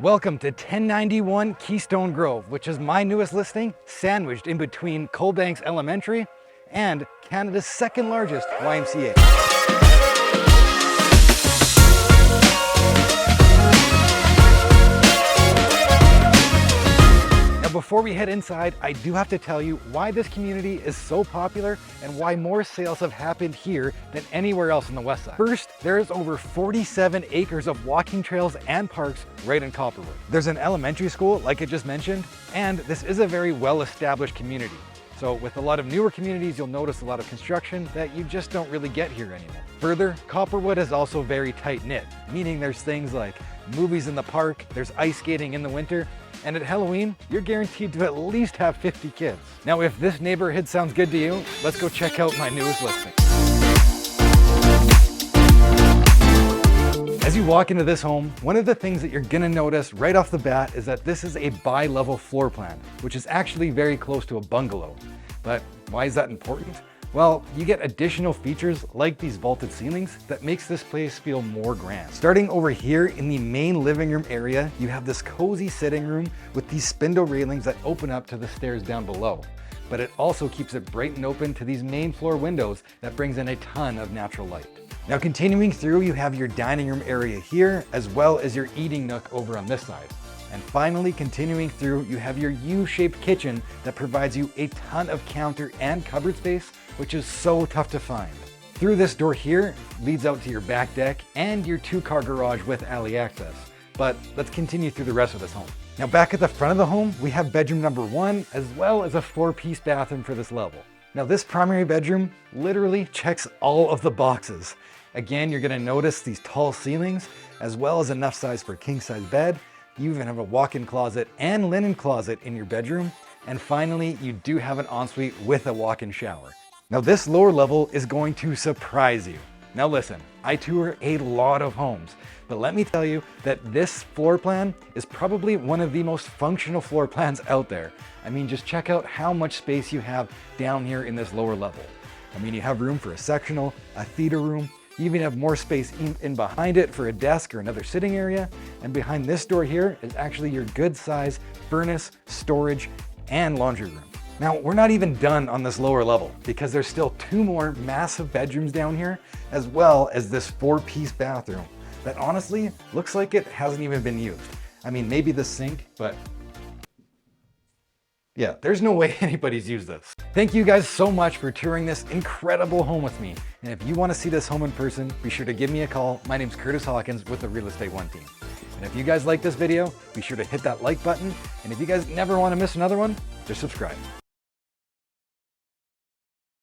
Welcome to 1091 Keystone Grove, which is my newest listing, sandwiched in between Coalbanks Elementary and Canada's second largest YMCA. Now before we head inside, I do have to tell you why this community is so popular and why more sales have happened here than anywhere else on the west side. First, there is over 47 acres of walking trails and parks right in Copperwood. There's an elementary school, like I just mentioned, and this is a very well-established community. So with a lot of newer communities, you'll notice a lot of construction that you just don't really get here anymore. Further, Copperwood is also very tight-knit, meaning there's things like movies in the park, there's ice skating in the winter, and at Halloween, you're guaranteed to at least have 50 kids. Now, if this neighborhood sounds good to you, let's go check out my newest listing. As you walk into this home, one of the things that you're gonna notice right off the bat is that this is a bi-level floor plan, which is actually very close to a bungalow. But why is that important? Well, you get additional features like these vaulted ceilings that makes this place feel more grand. Starting over here in the main living room area, you have this cozy sitting room with these spindle railings that open up to the stairs down below. But it also keeps it bright and open to these main floor windows that brings in a ton of natural light. Now continuing through, you have your dining room area here, as well as your eating nook over on this side. And finally, continuing through, you have your U-shaped kitchen that provides you a ton of counter and cupboard space, which is so tough to find. Through this door here leads out to your back deck and your 2-car garage with alley access. But let's continue through the rest of this home. Now back at the front of the home, we have bedroom number 1, as well as a 4-piece bathroom for this level. Now this primary bedroom literally checks all of the boxes. Again, you're gonna notice these tall ceilings, as well as enough size for a king-size bed. You even have a walk-in closet and linen closet in your bedroom. And finally, you do have an ensuite with a walk-in shower. Now this lower level is going to surprise you. Now listen, I tour a lot of homes, but let me tell you that this floor plan is probably one of the most functional floor plans out there. I mean, just check out how much space you have down here in this lower level. I mean, you have room for a sectional, a theater room. You even have more space in behind it for a desk or another sitting area. And behind this door here is actually your good size furnace, storage, and laundry room. Now, we're not even done on this lower level because there's still 2 more massive bedrooms down here, as well as this 4-piece bathroom that honestly looks like it hasn't even been used. I mean, maybe the sink, but yeah, there's no way anybody's used this. Thank you guys so much for touring this incredible home with me. And if you want to see this home in person, be sure to give me a call. My name's Kurtis Hawkins with the Real Estate One team. And if you guys like this video, be sure to hit that like button. And if you guys never want to miss another one, just subscribe.